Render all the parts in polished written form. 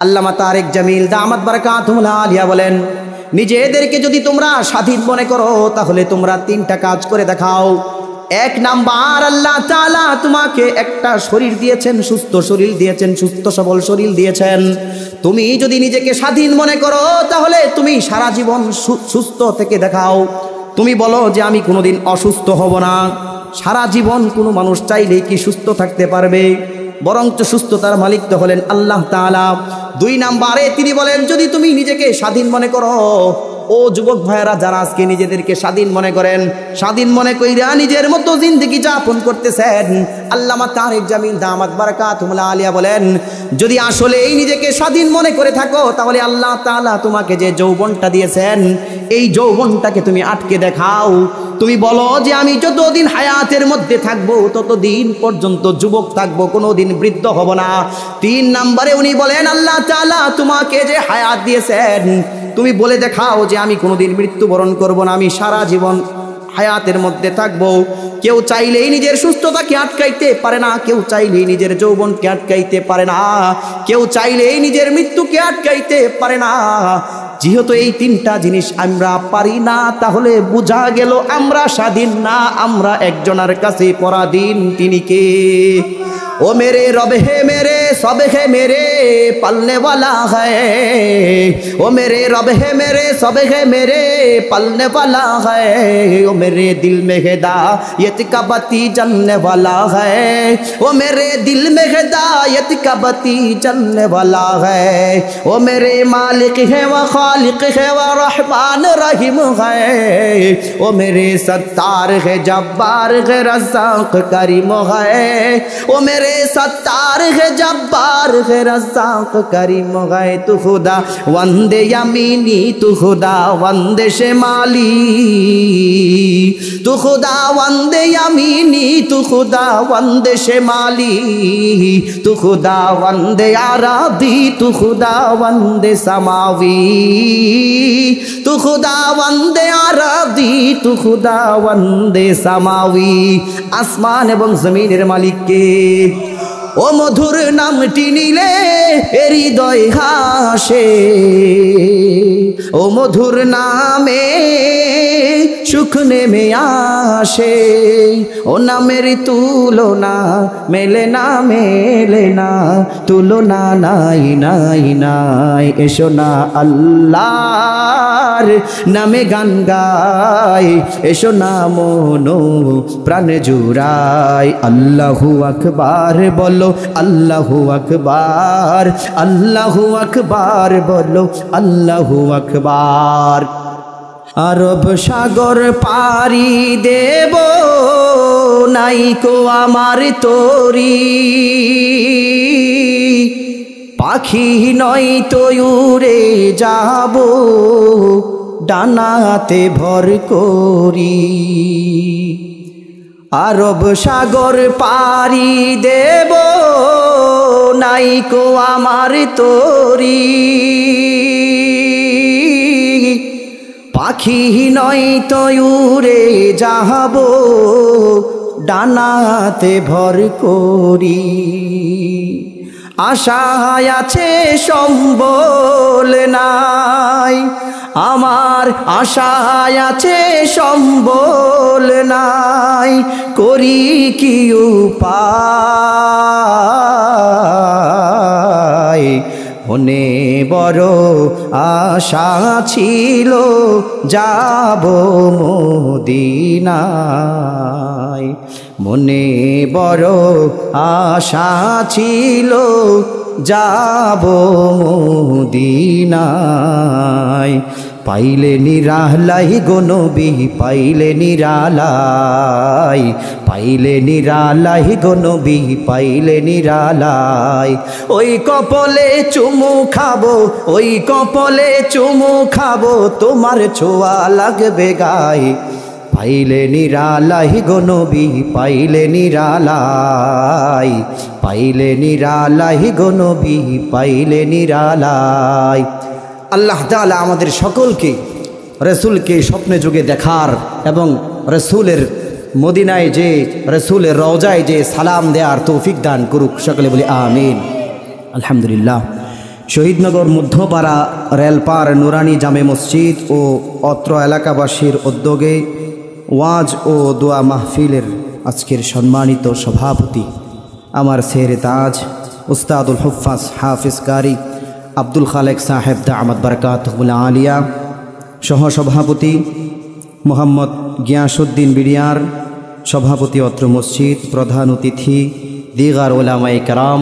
আল্লামা তারেক জামিল দামাত বারাকাতুহুল আলিয়া বলেন, নিজেদেরকে যদি তোমরা স্বাধীন মনে করো তাহলে তোমরা তিনটা কাজ করে দেখাও। এক নাম্বার, আল্লাহ তাআলা তোমাকে একটা শরীর দিয়েছেন, সুস্থ শরীর দিয়েছেন, সুস্থ সবল শরীর দিয়েছেন। তুমি যদি নিজেকে স্বাধীন মনে করো তাহলে তুমি সারা জীবন সুস্থ থেকে দেখাও। তুমি বলো যে আমি কোনোদিন অসুস্থ হব না। সারা জীবন কোনো মানুষ চাইলেই কি সুস্থ থাকতে পারবে? বরঞ্চ সুস্থতার মালিক তো হলেন আল্লাহ তাআলা। দুই নাম্বারে তিনি বলেন, যদি তুমি নিজেকে স্বাধীন মনে করো, ও যুবক ভাইয়েরা যারা আজকে নিজেদেরকে স্বাধীন মনে করেন, স্বাধীন মনে কইরা নিজের মতো জিন্দেগি যাপন করতেছেন, আল্লামা তারেক জামিল দামাত বারাকাতুহুল আলিয়া বলেন, যদি আসলেই নিজেকে স্বাধীন মনে করে থাকো তাহলে আল্লাহ তাআলা তোমাকে যে যৌবনটা দিয়েছেন এই যৌবনটাকে তুমি আটকে দেখাও। তুমি বলো যে আমি যতদিন হায়াতের মধ্যে থাকবো ততদিন পর্যন্ত যুবক থাকবো, কোনোদিন বৃদ্ধ হব না। তিন নম্বরে উনি বলেন, আল্লাহ তাআলা তোমাকে যে হায়াত দিয়েছেন তুমি বলে দেখাও যে আমি কোনোদিন মৃত্যুবরণ করব না, আমি সারা জীবন হায়াতের মধ্যে থাকবো। কেউ চাইলেই নিজের সুস্থতাকে আটকাইতে পারে না, কেউ চাইলেই নিজের যৌবনকে আটকাইতে পারে না, কেউ চাইলেই নিজের মৃত্যুকে আটকাইতে পারে না। যেহেতু এই তিনটা জিনিস আমরা পারি না, তাহলে বোঝা গেল আমরা স্বাধীন না, আমরা একজনের কাছে পরাধীন। তিনি কে? ও মেরে রব হে মেরে সব হে মেরে পালনে वाला है, ओ मेरे रब है मेरे सब है मेरे पालने वाला है, ओ मेरे दिल में हिदायत का बत्ती जलने वाला है, ओ मेरे दिल में हिदायत का बत्ती जलने वाला है, ओ मेरे मालिक है व खालिक है व रहमान रहीम है, ओ मेरे सत्तार है जब्बार है रज़्ज़ाक़ करीम है, ओ मेरे सत्तार है जब्बार है रज़्ज़ाक़ करीम है, तू खुदा वंदे यमीनी तू खुदा वंदे शेमाली, तू खुदा वंदे यमीनी तू खुदा वंदे शेमाली, तू खुदा वंदे आराधी तू खुदा वंदे समावी, तू खुदा वंदे आराधी तू खुदा वंदे समावी। आसमान एवं जमीनेर मालिक के ও মধুর নামটি নিলে হৃদয় হাসে, ও মধুর নামে সুখ নেমে আসে, ও নামের তুলনা মেলে না মেলে না, তুলনা নাই নাই নাই। এসো না আল্লাহর নামে গান গাই, এসো না মনো প্রাণে জুড়াই। আল্লাহু আকবার বলো, আল্লাহু আকবার, আল্লাহু আকবার বলো, আল্লাহু আকবার। আরব সাগর পারি দেব নাইকো আমার তরি, পাখি নয় তো উড়ে যাব ডানাতে ভর করি। আরব সাগর পারি দেব নাইকো আমার তরি, পাখি নয় তো উড়ে যাব ডানাতে ভর করি। আশায় আছে সম্বল নাই আমার, আশায় আছে সম্বল নাই, করি কি উপায়। মনে বড় আশা ছিল যাব মদিনায়, মনে বড় আশা ছিল যাব মদিনায়। পাইলে নিরালাই গো নবী পাইলে নিরালাই, পাইলে নিরালাই গো নবী পাইলে নিরালাই। ওই কপলে চুমু খাবো, ওই কপলে চুমু খাবো, তোমার ছোঁয়া লাগবে গায়ে। পাইলে নিরালাই গো নবী পাইলে নিরালাই, পাইলে নিরালাই গো নবী পাইলে নিরালাই। আল্লাহ তাআলা আমাদের সকলকে রসুলকে স্বপ্নে যুগে দেখার এবং রসুলের মদিনায় যে রসুলের রওজায় যে সালাম দেওয়ার তৌফিক দান করুক। সকলে বলি আমিন। আলহামদুলিল্লাহ। শহীদনগর মধ্যপাড়া রেলপার নুরানি জামে মসজিদ ও অত্র এলাকাবাসীর উদ্যোগে ওয়াজ ও দোয়া মাহফিলের আজকের সম্মানিত সভাপতি আমার সেরে তাজ উস্তাদুল হুফাজ হাফিজ কারি আব্দুল খালেক সাহেব দামাত বারাকাতুহুল আলিয়া, সহসভাপতি মোহাম্মদ গিয়াসউদ্দিন বিডিয়ার, সভাপতি অত্র মসজিদ, প্রধান অতিথি দিগার ওলামায়ে কেরাম,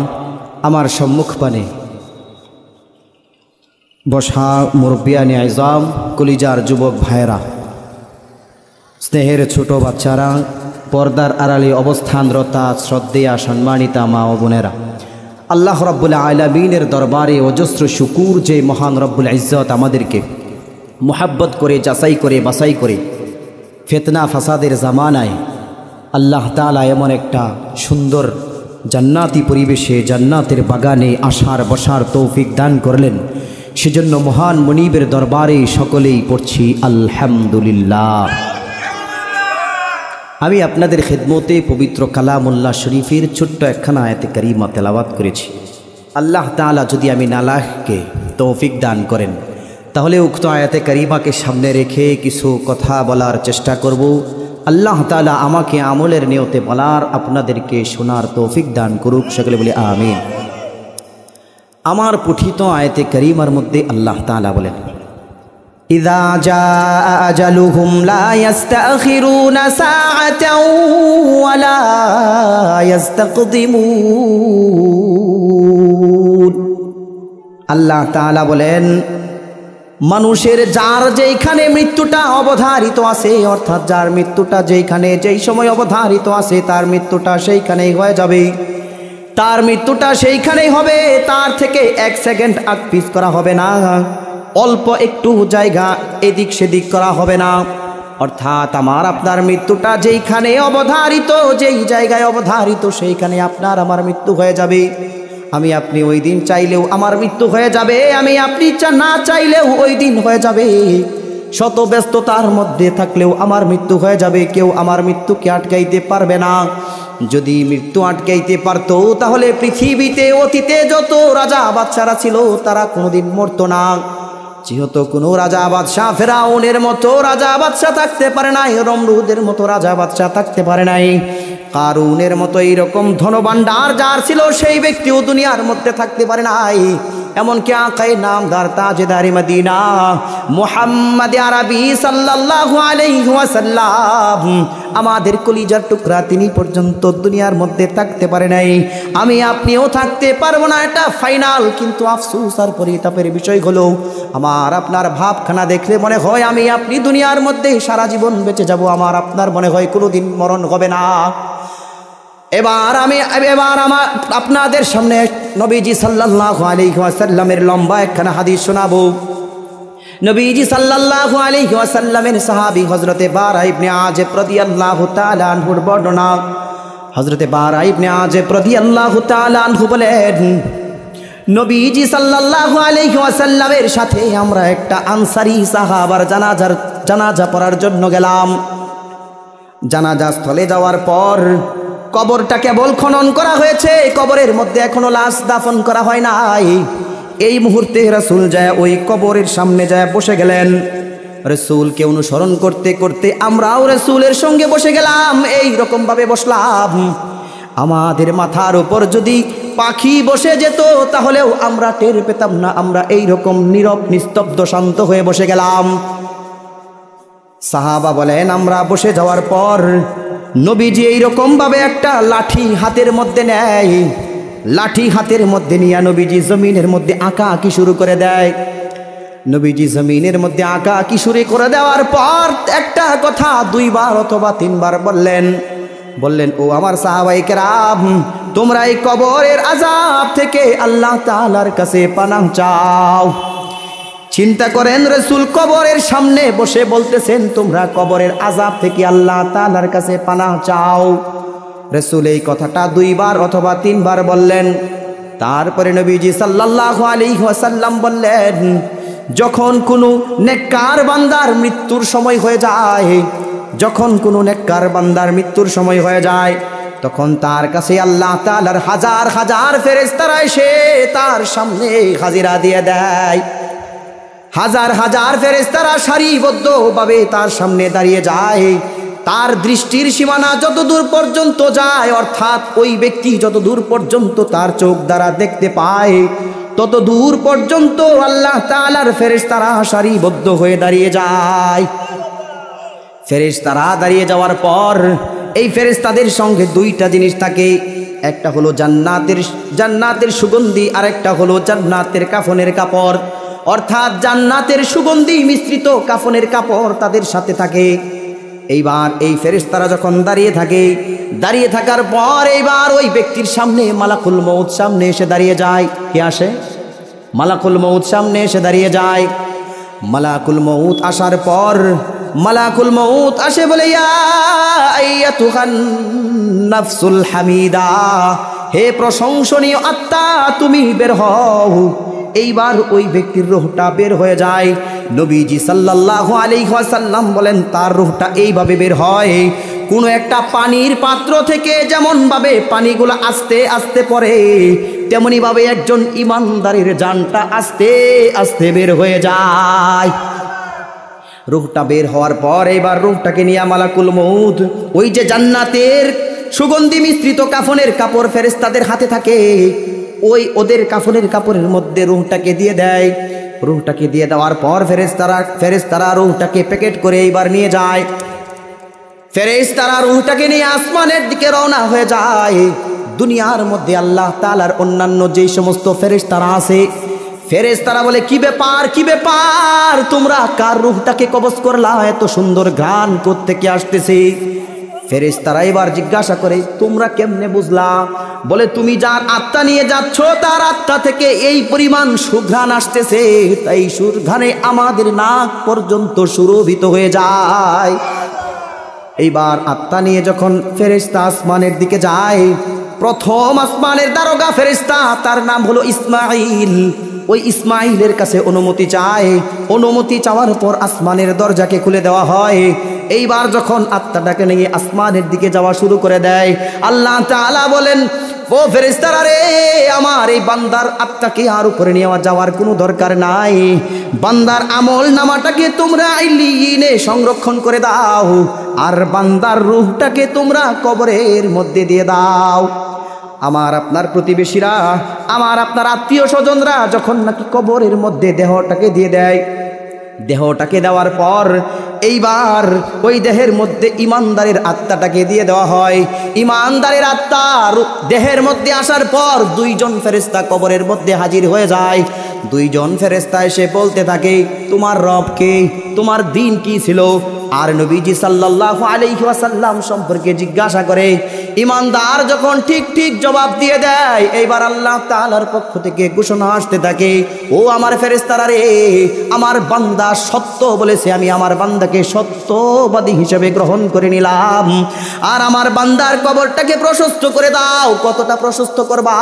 আমার সম্মুখপানে বসা মুরব্বিয়ানে আইজাম, কলিজার যুবক ভাইয়েরা, স্নেহের ছোট বাচ্চারা, পর্দার আড়ালে অবস্থানরতা শ্রদ্ধেয়া সম্মানিতা মা ও বোনেরা, আল্লাহ রাব্বুল আলামিনের দরবারে অজস্র শুকুর যে মহান রব্বুল ইজ্জত আমাদেরকে মুহাব্বত করে যাচাই করে বাছাই করে ফিতনা ফাসাদের জামানায় আল্লাহ তাআলা এমন একটা সুন্দর জান্নাতি পরিবেশে জান্নাতের বাগানে আসার বসার তৌফিক দান করলেন। সেজন্য মহান মুনিবের দরবারে সকলেই পড়ছি আলহামদুলিল্লাহ। আমি আপনাদের খেদমতে পবিত্র কালামুল্লাহ শরীফের ছোট্ট একখানা আয়াতে কারিমা তেলাওয়াত করেছি। আল্লাহ তাআলা যদি আমি নালাহকে তৌফিক দান করেন তাহলে উক্ত আয়াতে কারিমাকে সামনে রেখে কিছু কথা বলার চেষ্টা করব। আল্লাহ তাআলা আমাকে আমলের নিয়তে বলার, আপনাদেরকে শোনার তৌফিক দান করুক, সকলে বলে আমিন। আমার পঠিত আয়াতে কারিমার মধ্যে আল্লাহ তাআলা বলেন, ইযা জাআ আজালুহুম লা ইস্তাখিরুনা সাআতাও ওয়া লা ইস্তাকদিমুন। আল্লাহ তাআলা বলেন, মানুষের যার যেইখানে মৃত্যুটা অবধারিত আছে, অর্থাৎ যার মৃত্যুটা যেইখানে যেই সময় অবধারিত আছে তার মৃত্যুটা সেইখানেই হয়ে যাবে, তার মৃত্যুটা সেইখানেই হবে, তার থেকে এক সেকেন্ড আগ পিছ করা হবে না, অল্প একটু জায়গা এদিক সেদিক করা হবে না। অর্থাৎ আমার আপনার মৃত্যুটা যেইখানে অবধারিত, যেই জায়গায় অবধারিত সেইখানে আপনার আমার মৃত্যু হয়ে যাবে। আমি আপনি ওই দিন চাইলেও আমার মৃত্যু হয়ে যাবে, আমি আপনি না চাইলেও ওই দিন হয়ে যাবে। শত ব্যস্ততার মধ্যে থাকলেও আমার মৃত্যু হয়ে যাবে, কেউ আমার মৃত্যুকে আটকাইতে পারবে না। যদি মৃত্যু আটকাইতে পারতো তাহলে পৃথিবীতে অতীতে যত রাজা বাদশারা ছিল তারা কোনোদিন মরতো না। যেহেতু কোনো রাজা বাদশাহ ফেরাউনের মতো রাজা বাদশাহ থাকতে পারে নাই, নমরুদের মতো রাজা বাদশাহ থাকতে পারে নাই, কারুনের মতো এইরকম ধনভাণ্ডার যার ছিল সেই ব্যক্তিও দুনিয়ার মধ্যে থাকতে পারে নাই। এমনকি আকায়ে নামদার তাজদারে মদিনা মুহাম্মদ আরবি সাল্লাল্লাহু আলাইহি ওয়াসাল্লাম, আমাদের কলিজার টুকরা, তিনি পর্যন্ত দুনিয়ার মধ্যে থাকতে পারে নাই। আমি আপনিও থাকতে পারবো না, এটা ফাইনাল। কিন্তু আফসোস আর পরিতাপের বিষয় হলো আমার আপনার ভাবখানা দেখলে মনে হয় আমি আপনি দুনিয়ার মধ্যে সারা জীবন বেঁচে যাব, আমার আপনার মনে হয় কোনোদিন মরণ হবে না। এবার আমার আপনাদের সামনে নবীজি সাল্লাল্লাহু আলাইহি ওয়াসাল্লামের লম্বা একখানা হাদিস শোনাবো। নবীজি সাল্লাল্লাহু আলাইহি ওয়াসাল্লামের সাহাবী হযরতে বারা ইবনে আযিব রাদিয়াল্লাহু তাআলা আনহুর বর্ণনা। হযরতে বারা ইবনে আযিব রাদিয়াল্লাহু তাআলা আনহু বলেন, নবীজি সাল্লাল্লাহু আলাইহি ওয়াসাল্লামের সাথে আমরা একটা আনসারী সাহাবার জানাজা পড়ার জন্য গেলাম। জানাজা স্থলে যাওয়ার পর কবরটা কেবল খনন করা হয়েছে, কবরের মধ্যে এখনো লাশ দাফন করা হয় নাই। এই মুহূর্তে রাসূল যায় ওই কবরের সামনে যায় বসে গেলেন। রাসূলকে অনুসরণ করতে করতে আমরাও রাসূলের সঙ্গে বসে গেলাম, এই রকম ভাবে বসলাম। আমাদের মাথার উপর যদি পাখি বসে যেত তাহলেও আমরা টের পেতাম না, আমরা এই রকম নীরব নিস্তব্ধ শান্ত হয়ে বসে গেলাম। সাহাবা বলেন, আমরা বসে যাওয়ার পর নবীজি এইরকম ভাবে একটা লাঠি হাতের মধ্যে নেয়, লাঠি হাতের মধ্যে নিয়ে নবীজি জমিনের মধ্যে আঁকা আঁকি শুরু করে দেয়। নবীজি জমিনের মধ্যে আঁকা আঁকি শুরু করে দেওয়ার পর একটা কথা দুইবার অথবা তিনবার বললেন, ও আমার সাহাবায়ে কেরাম, তোমরা এই কবরের আযাব থেকে আল্লাহ তাআলার কাছে পানাহ চাও। চিন্তা করেন, রাসূল কবরের সামনে বসে বলতেছেন তোমরা কবরের আযাব থেকে আল্লাহ তাআলার কাছে পানাহ চাও। রাসূল এই কথাটা দুইবার অথবা তিনবার বললেন। তারপরে নবীজি সাল্লাল্লাহু আলাইহি ওয়াসাল্লাম বললেন, যখন কোনো নেককার বান্দার মৃত্যুর সময় হয়ে যায়, যখন কোনো নেককার বান্দার মৃত্যুর সময় হয়ে যায়, তখন তার কাছে আল্লাহ তাআলার হাজার হাজার ফেরেশতারা এসে তার সামনে হাজিরা দিয়ে দেয়। হাজার হাজার ফেরেশতারা সারিবদ্ধভাবে তার সামনে দাঁড়িয়ে যায়। তার দৃষ্টির সীমানা যত দূর পর্যন্ত যায়, অর্থাৎ ওই ব্যক্তি যত দূর পর্যন্ত তার চোখ দ্বারা দেখতে পায়, তত দূর পর্যন্ত আল্লাহ তাআলার ফেরেশতারা সারিবদ্ধ হয়ে দাঁড়িয়ে যায়। ফেরেশতারা দাঁড়িয়ে যাওয়ার পর এই ফেরেশতাদের সঙ্গে দুইটা জিনিস থাকে। একটা হলো জান্নাতের সুগন্ধি, আর একটা হলো জান্নাতের কাফনের কাপড়। অর্থাৎ জান্নাতের সুগন্ধি মিশ্রিত কাফনের কাপড় তাদের সাথে থাকে। এইবার এই ফেরেশতারা যখন দাঁড়িয়ে থাকার পর এইবার ওই ব্যক্তির সামনে মালাকুল মউত সামনে এসে দাঁড়িয়ে যায়। কে আসে? মালাকুল মউত সামনে এসে দাঁড়িয়ে যায়। মালাকুল মউত আসার পর মালাকুল মউত আসে বলে, ইয়া আইয়াতুহান নাফসুল হামিদা, হে প্রশংসনীয় আত্মা তুমি বের হও। এইবার ওই ব্যক্তির রূহটা বের হয়ে যায়। নবীজি সাল্লাল্লাহু আলাইহি ওয়াসাল্লাম বলেন তার রূহটা এইভাবে বের হয়, কোনো একটা পানির পাত্র থেকে যেমন ভাবে পানিগুলো আস্তে আস্তে পড়ে, তেমনি ভাবে একজন ঈমানদারের জানটা আস্তে আস্তে বের হয়ে যায়। রূহটা বের হওয়ার পর এবার রূহটাকে নিয়ে মালাকুল মউত ওই যে জান্নাতের সুগন্ধি মিশ্রিত কাফনের কাপড় ফেরেশতাদের হাতে থাকে, ওই ওদের কাফনের কাপড়ের মধ্যে রূহটাকে দিয়ে দেয়। রূহটাকে দিয়ে দেওয়ার পর ফেরেশতারা রূহটাকে প্যাকেট করে এইবার নিয়ে যায়। ফেরেশতারা রূহটাকে নিয়ে আসমানের দিকে রওনা হয়ে যায়। দুনিয়ার মধ্যে আল্লাহ তাআলার অন্যান্য যেই সমস্ত ফেরেশতারা আছে, ফেরেশতারা বলে, কি ব্যাপার তোমরা কার রূহটাকে কবজ করলা? এত সুন্দর ঘ্রাণ কোত্থেকে আসতেছে? ফেরেশতারা এবার জিজ্ঞাসা করে, তোমরা কেমনে বুঝলা? বলে, তুমি যার আত্মা নিয়ে যাচ্ছ তার আত্মা থেকে এই পরিমাণ সুঘ্রাণ আসতেছে, তাই সুঘ্রাণে আমাদের নাক পর্যন্ত সুরভিত হয়ে যায়। এইবার আত্মা নিয়ে যখন ফেরেশতা আসমানের দিকে যায়, প্রথম আসমানের দারোগা ফেরেশতা, তার নাম হলো ইসমাঈল। ওই ইসমাঈলের কাছে অনুমতি চায়। অনুমতি চাওয়ার পর আসমানের দরজাকে খুলে দেওয়া হয়। এইবার যখন আত্মাটাকে নিয়ে আসমানের দিকে যাওয়া শুরু করে দেয়, আল্লাহ তাআলা বলেন, ও ফেরেশতারা রে, আমার এই বান্দার আত্মাকে আর উপরে নিয়ে যাওয়ার কোনো দরকার নাই। বান্দার আমল নামাটাকে তোমরা ইল্লিয়িনে সংরক্ষণ করে দাও, আর বান্দার রূহটাকে তোমরা কবরের মধ্যে দিয়ে দাও। আমার আপনার প্রতিবেশীরা, আমার আপনার আত্মীয় স্বজনরা যখন নাকি কবরের মধ্যে দেহটাকে দিয়ে দেয়, দেহটাকে দেওয়ার পর এইবার ওই দেহের মধ্যে ঈমানদারের আত্মাটাকে দিয়ে দেওয়া হয়। ঈমানদারের আত্মা দেহের মধ্যে আসার পর দুইজন ফেরেশতা কবরের মধ্যে হাজির হয়ে যায়। দুইজন ফেরেশতা এসে বলতে থাকে, তোমার রব কে? তোমার দিন কি ছিল? আর নবীজি সাল্লাল্লাহু আলাইহি ওয়াসাল্লাম সম্পর্কে জিজ্ঞাসা করে। ঈমানদার যখন ঠিক ঠিক জবাব দিয়ে দেয়, এইবার আল্লাহ তাআলার পক্ষ থেকে ঘোষণা আসতে থাকে, ও আমার ফেরেশতারা রে, আমার বান্দা সত্য বলেছে, আমি আমার বান্দাকে সত্যবাদী হিসেবে গ্রহণ করে নিলাম। আর আমার বান্দার কবরটাকে প্রশস্ত করে দাও। কতটা প্রশস্ত করবা?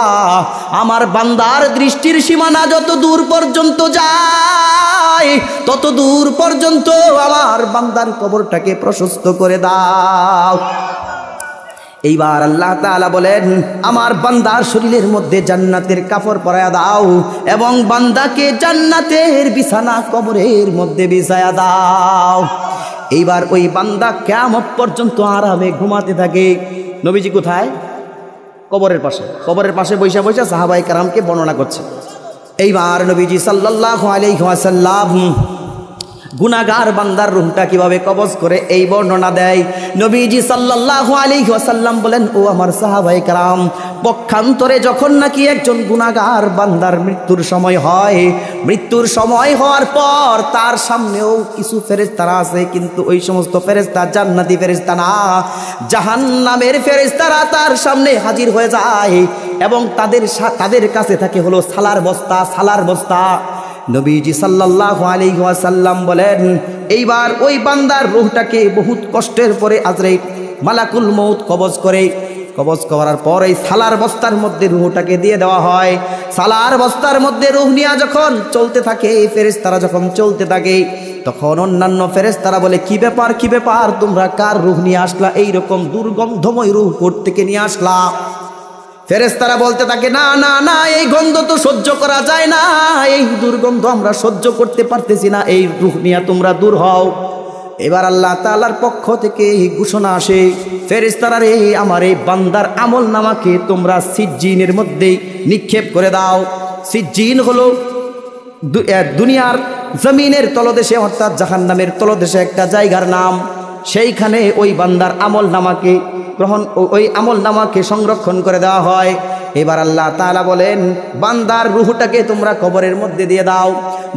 আমার বান্দার দৃষ্টির সীমানা যত দূর পর্যন্ত যায়, তত দূর পর্যন্ত আমার বান্দার কবরটাকে প্রশস্ত করে দাও। এইবার আল্লাহ তাআলা বলেন, আমার বান্দার শরীরের মধ্যে জান্নাতের কাপড় পরায়া দাও এবং বান্দাকে জান্নাতের বিছানা কবরের মধ্যে বিছায়া দাও। এইবার ওই বান্দা কিয়ামত পর্যন্ত আরামে ঘুমাতে থাকে। নবীজি কোথায়? কবরের পাশে। কবরের পাশে বৈশা বৈশা সাহাবায়ে কেরামকে বর্ণনা করছে। এইবার নবীজি সাল্লাল্লাহু আলাইহি ওয়াসাল্লাম গুনাহগার বান্দার রূহটা কিভাবে কবজ করে এই বর্ণনা দেয়। নবীজি সাল্লাল্লাহু আলাইহি ওয়াসাল্লাম বলেন, ও আমার সাহাবায়ে কেরাম, পক্ষান্তরে যখন নাকি একজন গুনাহগার বান্দার মৃত্যুর সময় হয়, মৃত্যুর সময় হওয়ার পর তার সামনেও কিছু ফেরেশতারা আছে, কিন্তু ওই সমস্ত ফেরেশতা জান্নাতি ফেরেশতা না, জাহান্নামের ফেরেশতারা তার সামনে হাজির হয়ে যায় এবং তাদের কাছে থাকে হলো সালার বস্তা। নবীজি সাল্লাল্লাহু আলাইহি ওয়াসাল্লাম বলেন, এইবার ওই বান্দার রূহটাকে বহুত কষ্টের পরে আজরাইল মালাকুল মউত কবজ করার পর এই সালার বস্তার মধ্যে রূহটাকে দিয়ে দেওয়া হয়। সালার বস্তার মধ্যে রূহ নিয়ে যখন চলতে থাকে, ফেরেশতারা যখন চলতে থাকে, তখন অন্যান্য ফেরেশতারা বলে, কি ব্যাপার কি ব্যাপার, তোমরা কার রূহ নিয়ে আসলা, এইরকম দুর্গন্ধময় রূহ কোত্থেকে নিয়ে আসলা? ফেরেশতারা বলতে থাকে, না না না, এই গন্ধ তো সহ্য করা যায় না, এই দুর্গন্ধ আমরা সহ্য করতে পারতেছি না, এই রূহ নিয়ে তোমরা দূর হও। এবার আল্লাহ তাআলার পক্ষ থেকে ঘোষণা আসে, ফেরেশতারা রে, আমার এই বান্দার আমল নামাকে তোমরা সিজ্জিনের মধ্যে নিক্ষেপ করে দাও। সিজ্জিন হলো দুনিয়ার জমিনের তলদেশে অর্থাৎ জাহান্নামের তলদেশে একটা জায়গার নাম। সেইখানে ওই বান্দার আমল নামাকে ওই আমল নামাকে সংরক্ষণ করে দেওয়া হয়। এবার আল্লাহ তাআলা বলেন, বান্দার রূহটাকে তোমরা কবরের মধ্যে দিয়ে দাও।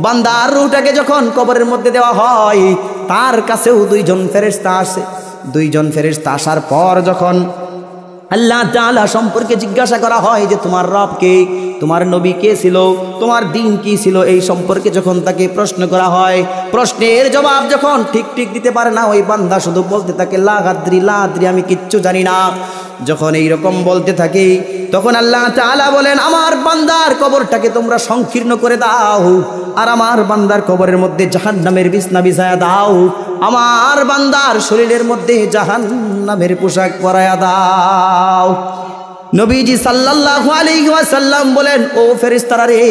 বান্দার রূহটাকে যখন কবরের মধ্যে দেওয়া হয়, তার কাছেও দুইজন ফেরেশতা আসে। দুইজন ফেরেশতা আসার পর যখন আল্লাহ তাআলা সম্পর্কে জিজ্ঞাসা করা হয় যে তোমার রব কে, তোমার নবী কে ছিল, তোমার দিন কি ছিল, এই সম্পর্কে যখন তাকে প্রশ্ন করা হয়, প্রশ্নের জবাব যখন ঠিক ঠিক দিতে পারে না, ওই বান্দা শুধু বলতে থাকে, লা আদ্রি লা আদ্রি, আমি কিচ্ছু জানি না। যখন এই রকম বলতে থাকে, তখন আল্লাহ তাআলা বলেন, আমার বান্দার কবরটাকে তোমরা সংকীর্ণ করে দাও, আর আমার বান্দার কবরের মধ্যে জাহান্নামের বিছনা বিছায়া দাও, আমার বান্দার শরীরের মধ্যে জাহান্নামের পোশাক পরায়া দাও। নবীজি সাল্লাল্লাহু আলাইহি ওয়াসাল্লাম বলেন, ও ফেরেশতারা রে,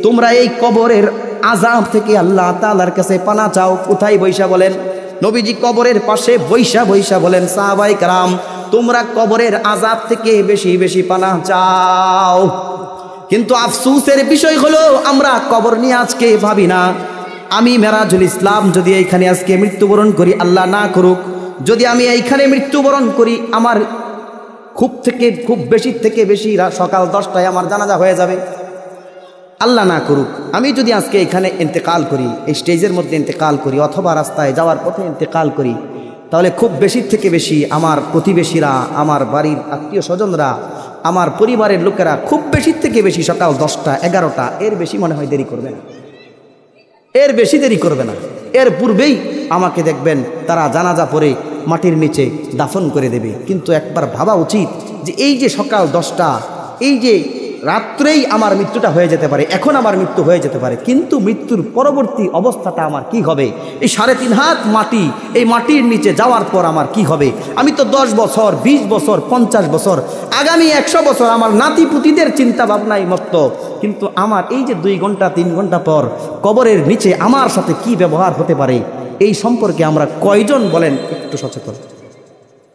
তোমরা এই কবরের আযাব থেকে আল্লাহ তাআলার কাছে পানা চাও। কোথায় বৈশা বলেন? নবীজি কবরের পাশে বৈশা বৈশা বলেন, সাহাবায়ে কেরাম, তোমরা কবরের আযাব থেকে বেশি বেশি পানা চাও। কিন্তু আফসোসের বিষয় হলো, আমরা কবর নিয়ে আজকে ভাবি না। আমি মেরাজুল ইসলাম যদি এইখানে আজকে মৃত্যুবরণ করি, আল্লাহ না করুক, যদি আমি এইখানে মৃত্যুবরণ করি, আমার খুব বেশি থেকে বেশি সকাল 10টায় আমার জানাজা হয়ে যাবে। আল্লাহ না করুক, আমি যদি আজকে এখানে ইন্তেকাল করি, এই স্টেজের মধ্যে ইন্তেকাল করি, অথবা রাস্তায় যাওয়ার পথে ইন্তেকাল করি, তাহলে খুব বেশি থেকে বেশি আমার প্রতিবেশীরা, আমার বাড়ির আত্মীয় স্বজনরা, আমার পরিবারের লোকেরা খুব বেশি থেকে বেশি সকাল 10টা 11টা, এর বেশি মনে হয় দেরি করবে না, এর বেশি দেরি করবে না। এর পূর্বেই আমাকে দেখবেন তারা জানাজা পড়ে মাটির নিচে দাফন করে দেবে। কিন্তু একবার ভাবা উচিত যে এই যে সকাল 10টা, এই যে রাত্রেই আমার মৃত্যুটা হয়ে যেতে পারে, এখন আমার মৃত্যু হয়ে যেতে পারে, কিন্তু মৃত্যুর পরবর্তী অবস্থাটা আমার কি হবে? এই 3.5 হাত মাটি, এই মাটির নিচে যাওয়ার পর আমার কি হবে? আমি তো 10 বছর, 20 বছর, 50 বছর, আগামী 100 বছর আমার নাতি পুতিদের চিন্তা ভাবনাই মত্ত, কিন্তু আমার এই যে 2 ঘন্টা 3 ঘন্টা পর কবরের নিচে আমার সাথে কি ব্যবহার হতে পারে, এই সম্পর্কে আমরা কয়জন বলেন একটু সচেতন?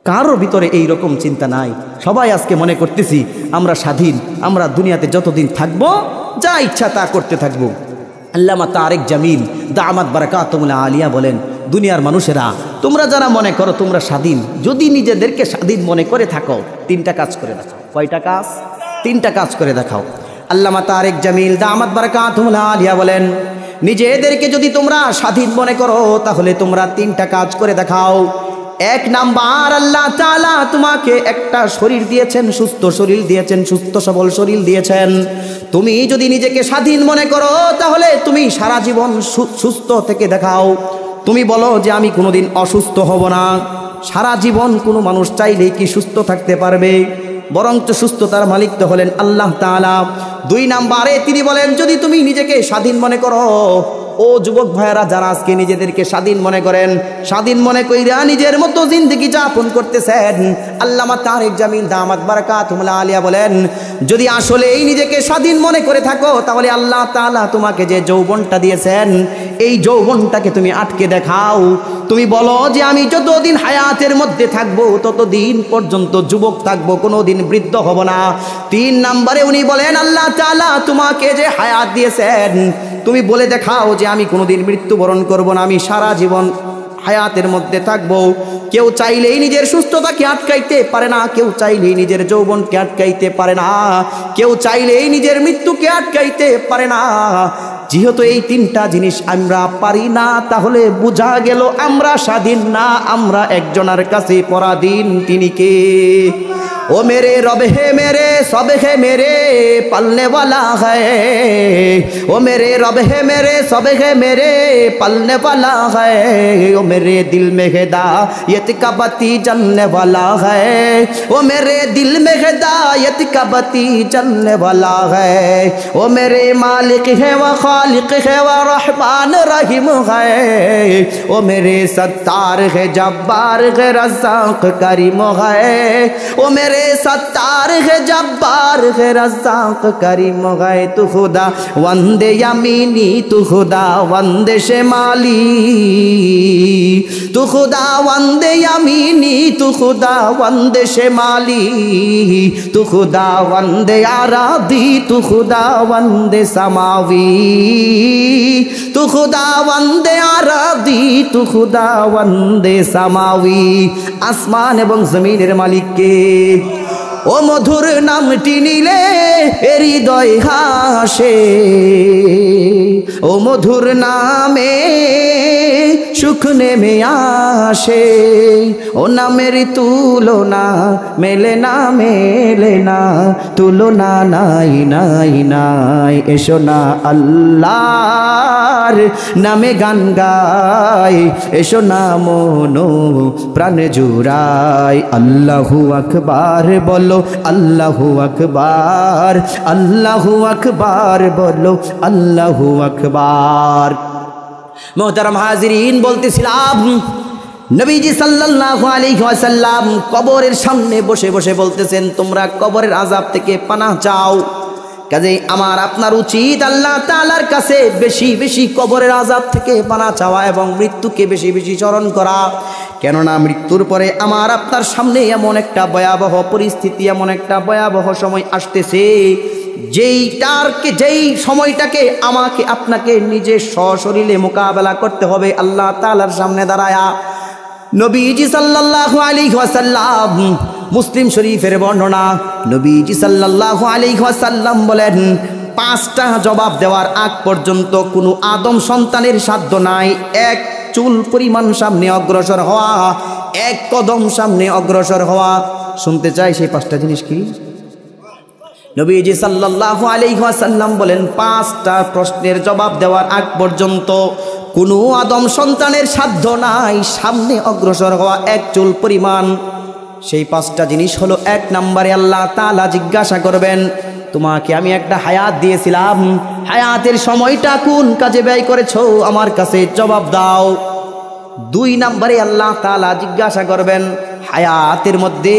কারোর ভিতরে এই রকম চিন্তা নাই। সবাই আজকে মনে করতেছি আমরা স্বাধীন, আমরা দুনিয়াতে যতদিন থাকবো যা ইচ্ছা তা করতে থাকবো। আল্লামা তারেক জামিল দামাত বারাকাতুহুল আলিয়া বলেন, দুনিয়ার মানুষেরা, তোমরা যারা মনে করো তোমরা স্বাধীন, যদি নিজেদেরকে স্বাধীন মনে করে থাকো, 3টা কাজ করে দেখাও। কয়টা কাজ? 3টা কাজ করে দেখাও। আল্লামা তারেক জামিল দামাত বারাকাতুহুল আলিয়া বলেন, নিজেদেরকে যদি তোমরা স্বাধীন মনে করো, তাহলে তোমরা 3টা কাজ করে দেখাও। 1 নাম্বার, আল্লাহ তাআলা তোমাকে একটা শরীর দিয়েছেন, সুস্থ শরীর দিয়েছেন, সুস্থ সবল শরীর দিয়েছেন। তুমি যদি নিজেকে স্বাধীন মনে করো, তাহলে তুমি সারা জীবন সুস্থ থেকে দেখাও। তুমি বলো যে আমি কোনোদিন অসুস্থ হব না। সারা জীবন কোনো মানুষ চাইলেই কি সুস্থ থাকতে পারবে? বরঞ্চ সুস্থতার মালিক তো হলেন আল্লাহ তাআলা। 2 নাম্বারে তিনি বলেন, যদি তুমি নিজেকে স্বাধীন মনে করো, ও যুবক ভাইয়েরা যারা আজকে নিজেদেরকে স্বাধীন মনে করেন, স্বাধীন মনে কইরা নিজের মতো জিন্দেগি যাপন করতেছেন, আল্লামা তারেক জামিল দামাত বারাকাতুহুল আলিয়া বলেন, যদি আসলেই নিজেকে স্বাধীন মনে করে থাকো, তাহলে আল্লাহ তাআলা তোমাকে যে যৌবনটা দিয়েছেন, এই যৌবনটাকে তুমি আটকে দেখাও। তুমি বলো যে আমি যতদিন হায়াতের মধ্যে থাকবো ততদিন পর্যন্ত যুবক থাকবো, কোনোদিন বৃদ্ধ হব না। 3 নাম্বারে উনি বলেন, আল্লাহ তাআলা তোমাকে যে হায়াত দিয়েছেন, তুমি বলে দেখাও যে আমি কোনোদিন মৃত্যুবরণ করব না, আমি সারা জীবন হায়াতের মধ্যে থাকবো। কেউ চাইলেই নিজের সুস্থতাকে আটকাইতে পারে না, কেউ চাইলেই নিজের যৌবনকে আটকাইতে পারে না, কেউ চাইলেই নিজের মৃত্যুকে আটকাইতে পারে না। যেহেতু এই 3টা জিনিস আমরা পারি না, তাহলে বোঝা গেল আমরা স্বাধীন না, আমরা একজনের কাছে পরাধীন। তিনি কে? ओ मेरे रब है मेरे सब है मेरे पलने वाला है, ओ मेरे रब है मेरे सब है मेरे पलने वाला है, ओ मेरे दिल में हिदायत का बत्ती जलने वाला है, वो मेरे दिल में हिदायत का बत्ती जलने वाला है। वो मेरे मालिक है, वह खालिक है, वह रहमान रहीम है। वो मेरे सत्तार है, जब्बार है, रज़्ज़ाक़ करीम है। वो मेरे सत्तार है, जब्बार है, रज़्ज़ाक़ करीम है। तू खुदा वंदे यमीनी, तू खुदा वंदे शेमाली, तू खुदा वंदे यमीनी, तू खुदा वंदे शेमाली, तू खुदा वंदे आराधी, तू खुदा वंदे समावी, तू खुदा वंदे आराधी, तू खुदा वंदे समावी। আসমান এবং জমিনের মালিককে। ও মধুর নামটি নিলে হৃদয় হাসে, ও মধুর নামে সুখ নেমে আসে। ও নামের তুলনা মেলে না, মেলে না, তুলনা নাই নাই নাই। এসো না আল্লাহর নামে গান গাই, এসো না মনো প্রাণ জুড়াই। আল্লাহু আকবার বলো, আল্লাহু আকবার, আল্লাহু আকবার বলো, আল্লাহু আকবার। মোহতারাম হাজিরিন, বলতেছিলাম নবীজি সাল্লাল্লাহু আলাইহি ওয়াসাল্লাম কবরের সামনে বসে বসে বলতেছেন, তোমরা কবরের আযাব থেকে পানাহ চাও। কাজেই আমার আপনার উচিত আল্লাহ তাআলার কাছে বেশি বেশি কবরের আযাব থেকে পানাহ চাওয়া এবং মৃত্যুকে বেশি বেশি স্মরণ করা। কেননা মৃত্যুর পরে আমার আপনার সামনে এমন একটা ভয়াবহ পরিস্থিতি, এমন একটা ভয়াবহ সময় আসতেছে, যেই সময়টাকে আমাকে আপনাকে নিজে সশরীরে মোকাবেলা করতে হবে আল্লাহ তাআলার সামনে দাঁড়ায়া। নবীজি সাল্লাল্লাহু আলাইহি ওয়াসাল্লাম, মুসলিম শরীফের বর্ণনা, নবীজি সাল্লাল্লাহু আলাইহি ওয়াসাল্লাম বলেন, 5টা জবাব দেওয়ার আগ পর্যন্ত কোনো আদম সন্তানের সাধ্য নাই এক চুল পরিমাণ সামনে অগ্রসর হওয়া, এক কদম সামনে অগ্রসর হওয়া। শুনতে চাই সেই 5টা জিনিস কি? নবীজি সাল্লাল্লাহু আলাইহি ওয়াসাল্লাম বলেন, 5টা প্রশ্নের জবাব দেওয়ার আগ পর্যন্ত কোনো আদম সন্তানের সাধ্য নাই সামনে অগ্রসর হওয়া এক চুল পরিমাণ। সেই 5টা জিনিস হলো, 1 নম্বরে আল্লাহ তাআলা জিজ্ঞাসা করবেন, তোমাকে আমি একটা হায়াত দিয়েছিলাম, হায়াতের সময়টা কোন কাজে ব্যয় করেছো আমার কাছে জবাব দাও। 2 নম্বরে আল্লাহ তাআলা জিজ্ঞাসা করবেন, হায়াতের মধ্যে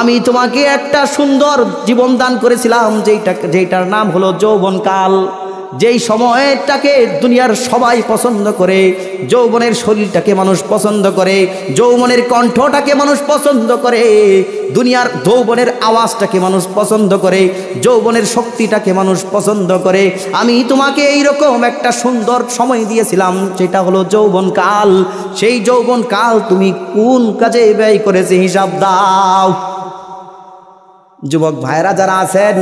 আমি তোমাকে একটা সুন্দর জীবন দান করেছিলাম, যেটার নাম হলো যৌবনকাল। যেই সময়টাকে দুনিয়ার সবাই পছন্দ করে, যৌবনের শরীরটাকে মানুষ পছন্দ করে, যৌবনের কণ্ঠটাকে মানুষ পছন্দ করে, দুনিয়ার যৌবনের আওয়াজটাকে মানুষ পছন্দ করে, যৌবনের শক্তিটাকে মানুষ পছন্দ করে। আমি তোমাকে এইরকম একটা সুন্দর সময় দিয়েছিলাম, সেটা হলো যৌবনকাল। সেই যৌবনকাল তুমি কোন কাজে ব্যয় করেছে হিসাব দাও। যুবক ভাইরা যারা আছেন,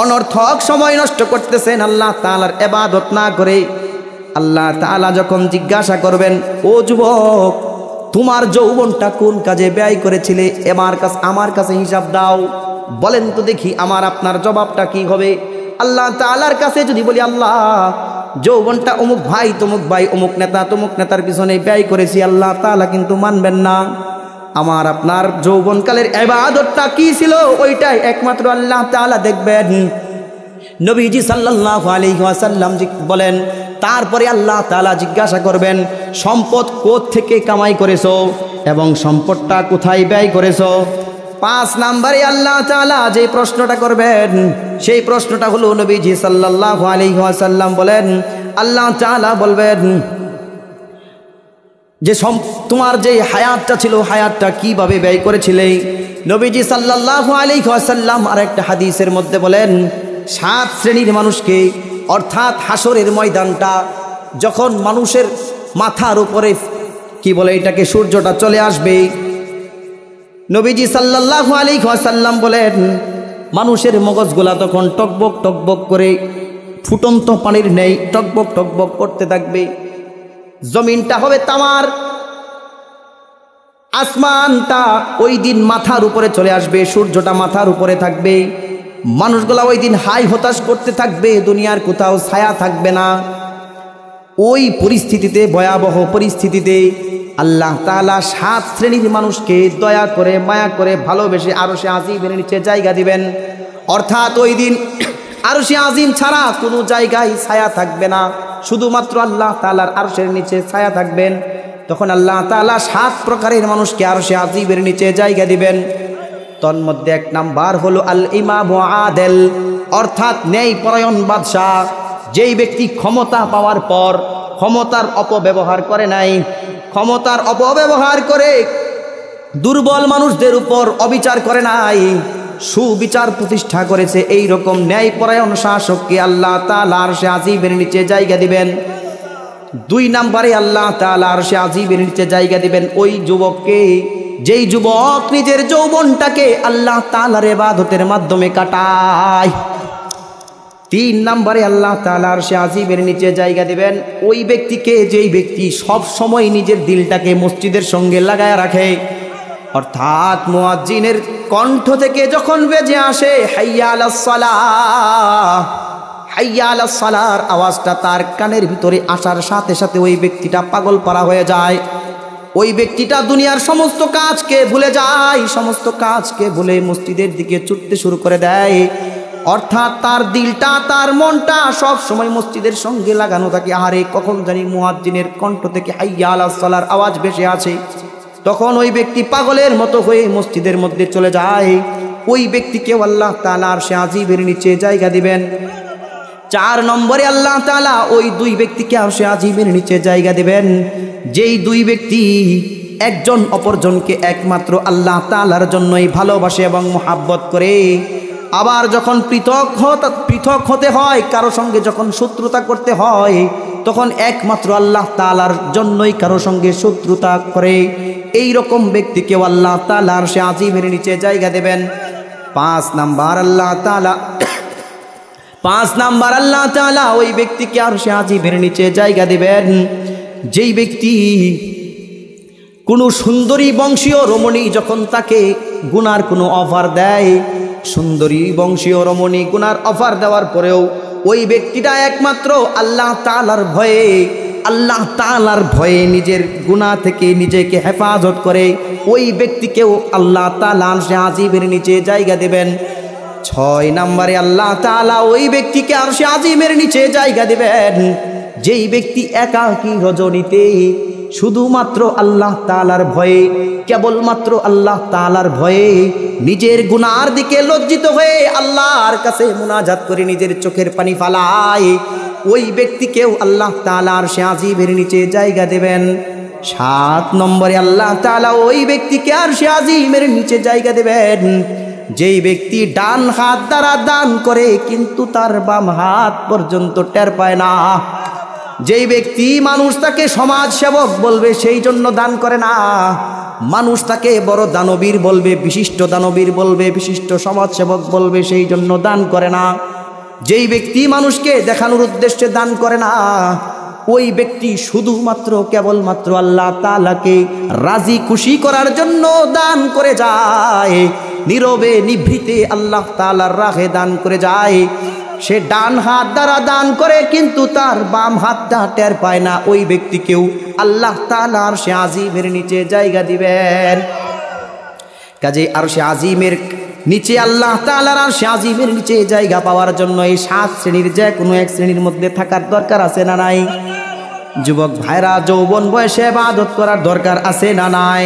অনর্থক সময় নষ্ট করতেছেন আল্লাহ তাআলার ইবাদত না করে, আল্লাহ তাআলা যখন জিজ্ঞাসা করবেন, ও যুবক তোমার যৌবনটা কোন কাজে ব্যয় করেছিলে আমার কাছে হিসাব দাও, বলেন তো দেখি আমার আপনার জবাবটা কি হবে। আল্লাহ তাআলার কাছে যদি বলি, আল্লাহ যৌবনটা অমুক ভাই তমুক ভাই অমুক নেতা তমুক নেতার পিছনে ব্যয় করেছি, আল্লাহ তাআলা কিন্তু মানবেন না। আমার আপনার যৌবনকালের ইবাদতটা কি ছিল ওইটাই একমাত্র আল্লাহ তাআলা দেখবেন। নবীজি সাল্লাল্লাহু আলাইহি ওয়াসাল্লাম বলেন, তারপরে আল্লাহ তাআলা জিজ্ঞাসা করবেন, সম্পদ কোথা থেকে কামাই করেছো এবং সম্পদটা কোথায় ব্যয় করেছো। 5 নম্বরে আল্লাহ তাআলা যে প্রশ্নটা করবেন, সেই প্রশ্নটা হলো, নবীজি সাল্লাল্লাহু আলাইহি ওয়াসাল্লাম বলেন, আল্লাহ তাআলা বলবেন যে তোমার যে হায়াতটা ছিল, হায়াতটা কিভাবে ব্যয় করেছিলে। নবীজি সাল্লাল্লাহু আলাইহি ওয়াসাল্লাম আরেকটা হাদিসের মধ্যে বলেন, 7 শ্রেণীর মানুষকে, অর্থাৎ হাসরের ময়দানটা যখন মানুষের মাথার উপরে কি বলে এটাকে সূর্যটা চলে আসবে, নবীজি সাল্লাল্লাহু আলাইহি ওয়াসাল্লাম বলেন, মানুষের মগজগুলা তখন টকবক টকবক করে ফুটন্ত পানির ন্যায় টকবক টকবক করতে থাকবে। জমিনটা হবে তামার, আসমানটা ওই দিন মাথার উপরে চলে আসবে, সূর্যটা মাথার উপরে থাকবে। মানুষগুলা ওই দিন হাই হতাশ করতে থাকবে, দুনিয়ার কোথাও ছায়া থাকবে না। ওই পরিস্থিতিতে, ভয়াবহ পরিস্থিতিতে আল্লাহ তাআলা 7 শ্রেণীর মানুষকে দয়া করে, মায়া করে, ভালোবেসে আরশে আজিমের নিচে জায়গা দিবেন। অর্থাৎ ওই দিন আরশে আজিম ছাড়া কোনো জায়গায় ছায়া থাকবে না, শুধুমাত্র আল্লাহ তাআলার আরশের নিচে ছায়া থাকবেন। তখন আল্লাহ তাআলা 7 প্রকারের মানুষকে আরশে আজিমের নিচে জায়গা দিবেন। তন্মধ্যে 1 নাম্বার হলো আল ইমাম আদেল, অর্থাৎ ন্যায়পরায়ণ বাদশাহ। যেই ব্যক্তি ক্ষমতা পাওয়ার পর ক্ষমতার অপব্যবহার করে নাই, ক্ষমতার অপব্যবহার করে দুর্বল মানুষদের উপর অবিচার করে নাই, সুবিচার প্রতিষ্ঠা করেছে, এই রকম ন্যায়পরায়ণ শাসককে আল্লাহ তাআলা আরশে আজিমের নিচে জায়গা দিবেন। 2 নম্বরে আল্লাহ তাআলা আরশে আজিমের নিচে জায়গা দিবেন ওই যুবককে, যেই যুবক নিজের যৌবনটাকে আল্লাহ তাআলার ইবাদতের মাধ্যমে কাটায়। 3 নম্বরে আল্লাহ তাআলা আরশে আজিমের নিচে জায়গা দিবেন ওই ব্যক্তিকে, যেই ব্যক্তি সব সময় নিজের দিলটাকে মসজিদের সঙ্গে লাগায় রাখে। অর্থাৎ মুয়াজ্জিনের কণ্ঠ থেকে যখন বেজে আসে হাইয়া আলাস সালাহ, হাইয়া আলাস সালাহর আওয়াজটা তার কানের ভিতরে আসার সাথে সাথে ওই ব্যক্তিটা পাগল পারা হয়ে যায়। ওই ব্যক্তিটা দুনিয়ার সমস্ত কাজকে ভুলে যায়, সমস্ত কাজকে ভুলে মসজিদের দিকে ছুটতে শুরু করে দেয়। অর্থাৎ তার দিলটা, তার মনটা সব সময় মসজিদের সঙ্গে লাগানো থাকে। আরে কখন জানি মুয়াজ্জিনের কণ্ঠ থেকে হাইয়া আলাস সালাহর আওয়াজ ভেসে আসে, তখন ওই ব্যক্তি পাগলের মতো হয়ে মসজিদের মধ্যে চলে যায়। ওই ব্যক্তিকেও আল্লাহ তাআলা আরশে আজিমের নিচে জায়গা দিবেন। 4 নম্বরে আল্লাহ তাআলা ওই 2 ব্যক্তিকে আরশে আজিমের নিচে জায়গা দিবেন, যেই 2 ব্যক্তি একজন অপরজনকে একমাত্র আল্লাহ তাআলার জন্যই ভালোবাসে এবং মহাব্বত করে। আবার যখন পৃথক হতে হয়, কারো সঙ্গে যখন শত্রুতা করতে হয়, তখন একমাত্র আল্লাহ তাআলার জন্যই কারো সঙ্গে শত্রুতা করে। এই রকম ব্যক্তিকেও আল্লাহ তাআলা আরশে আজিমের নিচে জায়গা দেবেন। 5 নাম্বার আল্লাহ তাআলা ওই ব্যক্তিকে আরশে আজিমের নিচে জায়গা দেবেন, যেই ব্যক্তি কোনো সুন্দরী বংশীয় রমণী যখন তাকে গুনার কোনো অফার দেয়, সুন্দরী বংশীয় রমণী গুনার অফার দেওয়ার পরেও ওই ব্যক্তিটা একমাত্র আল্লাহ তাআলার ভয়ে নিজের গুনাহ থেকে নিজেকে হেফাজত করে, ওই ব্যক্তিকেও আল্লাহ তাআলা আরশে আজিমের নিচে জায়গা দেবেন। 6 নম্বরে আল্লাহ তাআলা ওই ব্যক্তিকে আরশে আজিমের নিচে জায়গা দেবেন, যেই ব্যক্তি একাকী রজনীতে শুধুমাত্র আল্লাহ তাআলার ভয়ে, কেবলমাত্র আল্লাহ তাআলার ভয়ে নিজের গুনার দিকে লজ্জিত হয়ে আল্লাহর কাছে মুনাজাত করে নিজের চোখের পানি ফালায়, ওই ব্যক্তিকেও আল্লাহ তাআলা আরশে আজিমের নিচে জায়গা দেবেন। 7 নম্বরে আল্লাহ তাআলা ওই ব্যক্তিকে আরশে আজিমের নিচে জায়গা দেবেন, যেই ব্যক্তি ডান হাত দ্বারা দান করে কিন্তু তার বাম হাত পর্যন্ত টের পায় না। যেই ব্যক্তি মানুষ তাকে সমাজ সেবক বলবে সেই জন্য দান করে না, মানুষ তাকে বড় দানবীর বলবে, বিশিষ্ট দানবীর বলবে, বিশিষ্ট সমাজ সেবক বলবে, সেই জন্য দান করে না। যেই ব্যক্তি মানুষকে দেখানোর উদ্দেশ্যে দান করে না, ওই ব্যক্তি শুধুমাত্র কেবলমাত্র আল্লাহ তাআলাকে রাজি খুশি করার জন্য দান করে যায়, নীরবে নিভৃতে আল্লাহ তাআলার রাহে দান করে যায়। সে ডান হাত দ্বারা দান করে কিন্তু তার বাম হাতটা টের পায় না, ওই ব্যক্তিকেও আল্লাহ তাআলা আরশে আজিমের নিচে জায়গা দিবেন। কাজে আরশে আজিমের নিচে আল্লাহ তাআলার আরশে আজিমের নিচে জায়গা পাওয়ার জন্য এই 7 শ্রেণীর যে কোনো এক শ্রেণীর মধ্যে থাকার দরকার আছে না নাই? যুবক ভাইরা, যৌবন বয়সে ইবাদত করার দরকার আছে না নাই?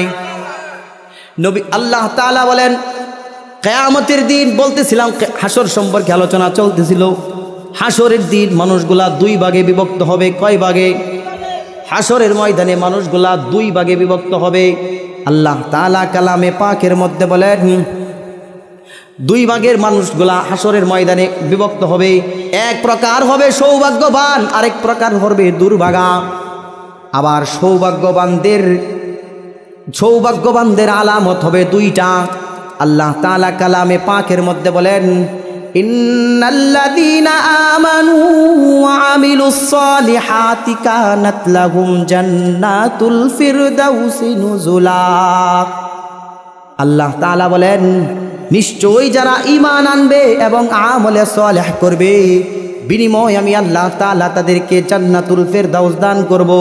নবী আল্লাহ তাআলা বলেন, কিয়ামতের দিন, বলতেছিলাম হাসর সম্পর্কে আলোচনা চলতেছিল, হাসরের দিন মানুষগুলা 2 ভাগে বিভক্ত হবে। কয় ভাগে? হাসরের ময়দানে মানুষগুলা 2 ভাগে বিভক্ত হবে। আল্লাহ তাআলা কালামে পাকের মধ্যে বলেন 2 ভাগের মানুষগুলা হাসরের ময়দানে বিভক্ত হবে। এক প্রকার হবে সৌভাগ্যবান, আরেক প্রকার হবে দুর্ভাগা। আবার সৌভাগ্যবানদের আলামত হবে 2টা। আল্লাহ তাআলা কালামে পাকের মধ্যে বলেন, ইন্নাল্লাযীনা আমানু ওয়া আমিলুস সালিহাতি কানাত লাহুম জান্নাতুল ফিরদাউসি নুজুলা। আল্লাহ তাআলা বলেন, নিশ্চয়ই যারা ঈমান আনবে এবং আমলে সালেহ করবে, বিনিময় আমি আল্লাহ তাআলা তাদেরকে জান্নাতুল ফেরদাউস দান করব।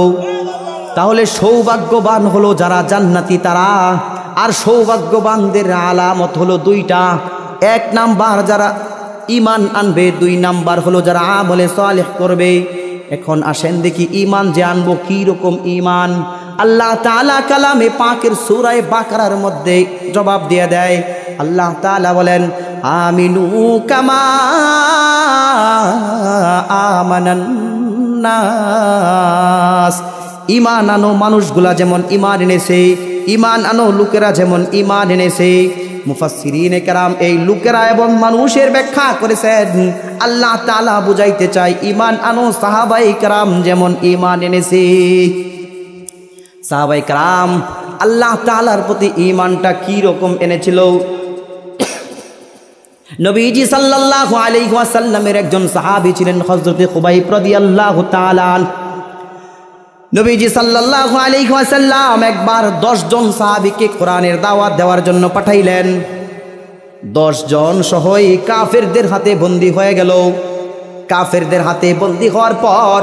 তাহলে সৌভাগ্যবান হলো যারা জান্নাতি তারা, আর সৌভাগ্যবানদের আলামত হলো দুইটা। এক নাম্বার যারা ঈমান আনবে, দুই নাম্বার হলো যারা আমলে সালেহ করবে। এখন আসেন দেখি ঈমান যে আনবো কি রকম ঈমান। আল্লাহ তাআলা কালামে পাকের সূরা বাকারার মধ্যে জবাব দিয়ে দেয়। আল্লাহ তাআলা বলেন আমিনু কামা আমানান নাস, ঈমান আনো মানুষগুলা যেমন ঈমান এনেছে, ঈমান আনো লোকেরা যেমন ঈমান এনেছে। মুফাসসিরিনে কেরাম এই লোকেরা এবং মানুষের ব্যাখ্যা করেছেন আল্লাহ তাআলা বুঝাইতে চায় ঈমান আনো সাহাবায়ে কেরাম যেমন ঈমান এনেছে। সাহাবায়ে কেরাম আল্লাহ তাআলার প্রতি ঈমানটা কি রকম এনেছিল? নবীজি সাল্লাল্লাহু আলাইহি ওয়াসাল্লামের একজন সাহাবী ছিলেন হযরত খুবাইব রাদিয়াল্লাহু তাআলা আনহু। নবীজি সাল্লাল্লাহু আলাইহি ওয়াসাল্লাম একবার 10 জন সাহাবীকে কোরআনের দাওয়াত দেওয়ার জন্য পাঠাইলেন। 10 জন সহই কাফেরদের হাতে বন্দী হয়ে গেল। কাফেরদের হাতে বন্দী হওয়ার পর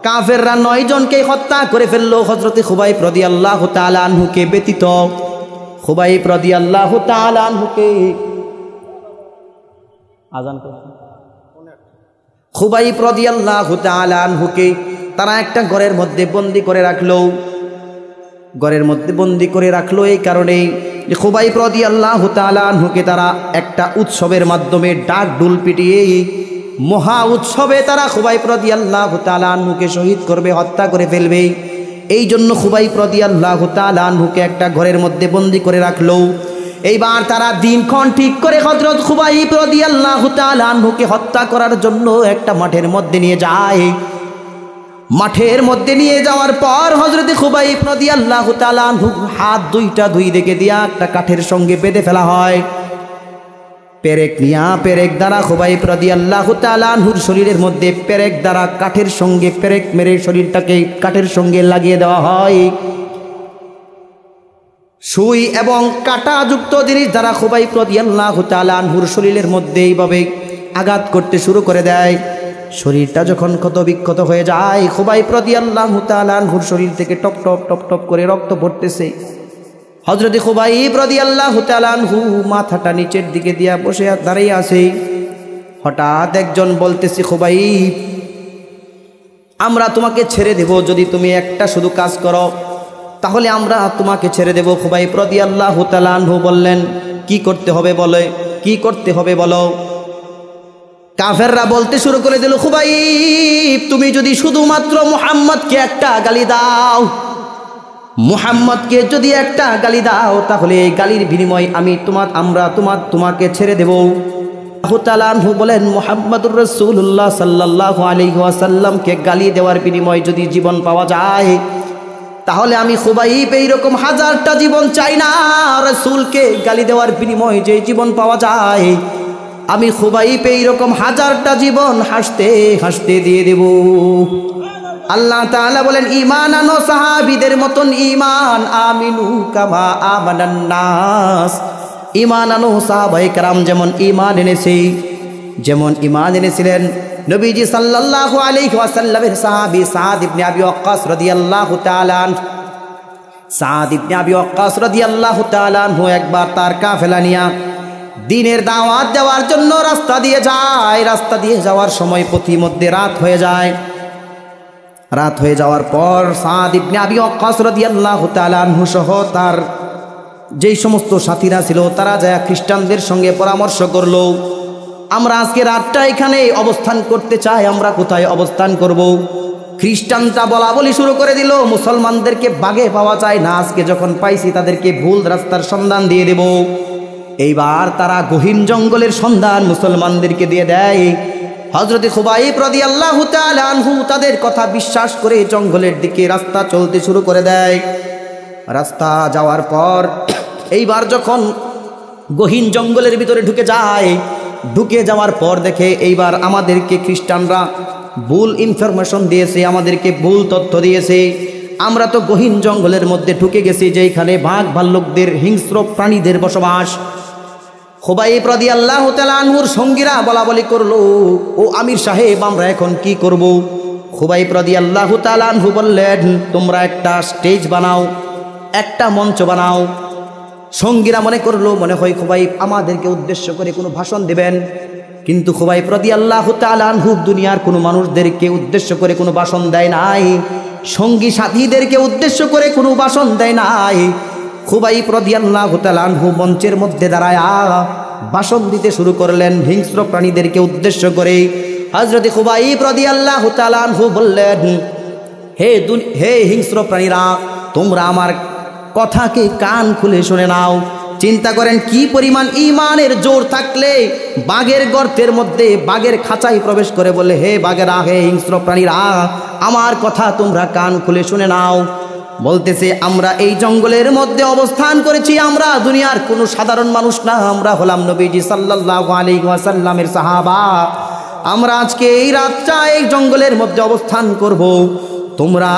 কাফেররা 9 জনকে হত্যা করে ফেলল, হযরত খুবাইব রাদিয়াল্লাহু তাআলা আনহুকে ব্যতীত। খুবাইব রাদিয়াল্লাহু তাআলা আনহুকে আযান করছে। খুবাইব রাদিয়াল্লাহু তাআলা আনহুকে তারা একটা ঘরের মধ্যে বন্দী করে রাখলো। ঘরের মধ্যে বন্দী করে রাখলো এই কারণেই যে খুবাইব রাদিয়াল্লাহু তাআলা আনহুকে তারা একটা উৎসবের মাধ্যমে ডাক ডুল পিটিয়ে মহা উৎসবে তারা খুবাইব রাদিয়াল্লাহু তাআলা আনহুকে শহীদ করবে, হত্যা করে ফেলবে। এই জন্য খুবাইব রাদিয়াল্লাহু তাআলা আনহুকে একটা ঘরের মধ্যে বন্দী করে রাখলো। এইবার তারা দিনক্ষণ ঠিক করে হযরত খুবাইব রাদিয়াল্লাহু তাআলা আনহুকে হত্যা করার জন্য একটা মাঠের মধ্যে নিয়ে যায়। মাঠের মধ্যে নিয়ে যাওয়ার পর হযরত খুবাইব রাদিয়াল্লাহু তাআলা আনহু হাত দুইটা দুই দিকে দিয়া একটা কাঠের সঙ্গে বেঁধে ফেলা হয়। পেরেক নিয়া পেরেক দ্বারা খুবাইব রাদিয়াল্লাহু তাআলা আনহুর শরীরের মধ্যে পেরেক দ্বারা কাঠের সঙ্গে পেরেক মেরে শরীরটাকে কাঠের সঙ্গে লাগিয়ে দেওয়া হয়। সুই এবং কাঁটাযুক্ত জিনিস দ্বারা খুবাইব রাদিয়াল্লাহু তাআলা আনহুর শরীরের মধ্যে এইভাবে আঘাত করতে শুরু করে দেয়। শরীরটা যখন ক্ষত বিক্ষত হয়ে যায়, খুবাইব রাদিয়াল্লাহু তাআলা আনহুর শরীর থেকে টপ টপ টপ টপ করে রক্ত পড়তেছে। হযরত খুবাইব রাদিয়াল্লাহু তাআলা আনহু মাথাটা নিচের দিকে দিয়া বসে দাঁড়িয়ে আছে। হঠাৎ একজন বলতেছে, খুবাইব আমরা তোমাকে ছেড়ে দেব যদি তুমি একটা শুধু কাজ করো, তাহলে আমরা তোমাকে ছেড়ে দেব। খুবাইব রাদিয়াল্লাহু তাআলা আনহু বললেন কি করতে হবে বলে, কি করতে হবে বলো। কাফেররা বলতে শুরু করে দিল, খুবাইব তুমি যদি শুধুমাত্র মুহাম্মদকে একটা গালি দাও, মুহাম্মদকে যদি একটা গালি দাও, তাহলে এই গালির বিনিময়ে আমরা তোমাকে ছেড়ে দেব। আল্লাহু তাআলা আনহু বলেন মুহাম্মাদুর রাসূলুল্লাহ সাল্লাল্লাহু আলাইহি ওয়াসাল্লামকে গালি দেওয়ার বিনিময়ে যদি জীবন পাওয়া যায়, তাহলে আমি খুবাইব এইরকম হাজারটা জীবন চাই না। রাসূলকে গালি দেওয়ার বিনিময়ে যে জীবন পাওয়া যায়, আমি খুবাইব এইরকম হাজারটা জীবন হাসতে হাসতে দিয়ে দেব। আল্লাহ তাআলা বলেন ঈমান আনো সাহাবীদের মতন ঈমান, আমিনু কামা আমানান নাস। ঈমান আনো সাহাবায়ে কেরাম যেমন ঈমান এনেছে, যেমন ঈমান এনেছিলেন নবীজি সাল্লাল্লাহু আলাইহি ওয়াসাল্লামের সাহাবী সাদ ইবনে আবি ওয়াক্কাস রাদিয়াল্লাহু তাআলা আনহু। সাদ ইবনে আবি ওয়াক্কাস রাদিয়াল্লাহু তাআলা আনহু একবার তার কাফেলা নিয়া দিনের দাওয়াত দেওয়ার জন্য রাস্তা দিয়ে যায়। রাস্তা দিয়ে যাওয়ার সময় পথিমধ্যে রাত হয়ে যায়। রাত হয়ে যাওয়ার পর সাদ ইবনে আবি ওয়াক্কাস রাদিয়াল্লাহু তাআলা আনহু সহ তার যেই সমস্ত সাথীরা ছিল তারা যায় খ্রিস্টানদের সঙ্গে পরামর্শ করলো, আমরা আজকে রাতটা এখানে অবস্থান করতে চাই, আমরা কোথায় অবস্থান করব। খ্রিস্টানটা বলা বলি শুরু করে দিল, মুসলমানদেরকে বাগে পাওয়া যায় না, আজকে যখন পাইছি তাদেরকে ভুল রাস্তার সন্ধান দিয়ে দেব। এইবার তারা গহীন জঙ্গলের সন্ধান মুসলমানদেরকে দিয়ে দেয়। হযরত খুবাইব রাদিয়াল্লাহু তাআলা আনহু তাদের কথা বিশ্বাস করে জঙ্গলের দিকে রাস্তা চলতে শুরু করে দেয়। রাস্তা যাওয়ার পর এইবার যখন গহীন জঙ্গলের ভিতরে ঢুকে যাওয়ার পর দেখে এইবার আমাদেরকে খ্রিস্টানরা ভুল ইনফরমেশন দিয়েছে, আমাদেরকে ভুল তথ্য দিয়েছে। আমরা তো গহীন জঙ্গলের মধ্যে ঢুকে গেছি যেখানে বাঘ ভাল্লুকদের হিংস্র প্রাণীদের বসবাস। খুবাইব রাদিয়াল্লাহু তাআলা আনহুর সঙ্গীরা বলাবলি করলো, ও আমির সাহেব আমরা এখন কি করব? খুবাইব রাদিয়াল্লাহু তাআলা আনহু বললেন, তোমরা একটা স্টেজ বানাও, একটা মঞ্চ বানাও। সঙ্গীরা মনে করলো মনে হয় খুবাইব আমাদেরকে উদ্দেশ্য করে কোনো ভাষণ দিবেন, কিন্তু খুবাইব রাদিয়াল্লাহু তাআলা আনহু দুনিয়ার কোনো মানুষদেরকে উদ্দেশ্য করে কোনো ভাষণ দেয় নাই, সঙ্গী সাথীদেরকে উদ্দেশ্য করে কোনো ভাষণ দেয় নাই। খুবাইব রাদিয়াল্লাহু তাআলা আনহু মঞ্চের মধ্যে দাঁড়ায়া ভাষণ দিতে শুরু করলেন হিংস্র প্রাণীদেরকে উদ্দেশ্য করে। হযরত খুবাইব রাদিয়াল্লাহু তাআলা আনহু বললেন, হে হিংস্র প্রাণীরা, তোমরা আমার কথাকে কান খুলে শুনে নাও। চিন্তা করেন কি পরিমাণ ঈমানের জোর থাকলে বাঘের গর্তের মধ্যে বাঘের খাঁচায় প্রবেশ করে বলে, হে বাঘেরা, হে হিংস্র প্রাণীরা, আমার কথা তোমরা কান খুলে শুনে নাও। বলতেছে, আমরা এই জঙ্গলের মধ্যে অবস্থান করেছি, আমরা দুনিয়ার কোনো সাধারণ মানুষ না, আমরা হলাম নবীজি সাল্লাল্লাহু আলাইহি ওয়াসাল্লামের সাহাবা। আমরা আজকে এই রাতটা এই জঙ্গলের মধ্যে অবস্থান করব। তোমরা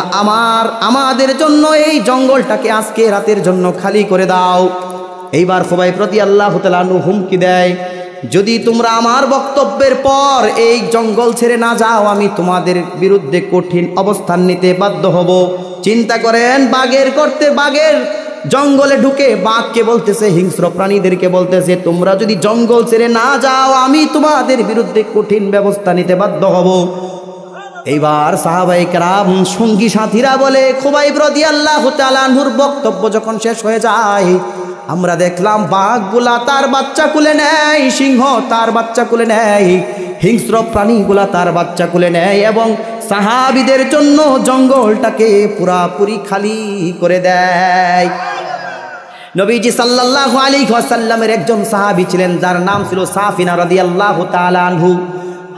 আমাদের জন্য এই জঙ্গলটাকে আজকে রাতের জন্য খালি করে দাও। এইবার খুবাইব রাদিয়াল্লাহু তাআলা আনহু হুমকি দেয়, যদি তোমরা আমার বক্তব্যের পর এই জঙ্গল ছেড়ে না যাও, আমি তোমাদের বিরুদ্ধে কঠিন অবস্থান নিতে বাধ্য হব। চিন্তা করেন, বাঘের জঙ্গলে ঢুকে বাঘকে বলতেছে, হিংস্র প্রাণীদেরকে বলতেছে, তোমরা যদি জঙ্গল ছেড়ে না যাও, আমি তোমাদের বিরুদ্ধে কঠিন ব্যবস্থা নিতে বাধ্য হব। এইবার সাহাবায়ে কেরাম সঙ্গী সাথীরা বলে, খুবাইব রাদিয়াল্লাহু তাআলা আনহুর বক্তব্য যখন শেষ হয়ে যায়, আমরা দেখলাম বাঘগুলা তার বাচ্চা কুলে নেয়, সিংহ তার বাচ্চা কুলে নেয়, হিংস্র প্রাণীগুলা তার বাচ্চা কুলে নেয় এবং সাহাবীদের জন্য জঙ্গলটাকে পুরাপুরি খালি করে দেয়। নবীজি সাল্লাল্লাহু আলাইহি ওয়াসাল্লামের একজন সাহাবী ছিলেন, যার নাম ছিল সাফিনা রাদিয়াল্লাহু তাআলা আনহু।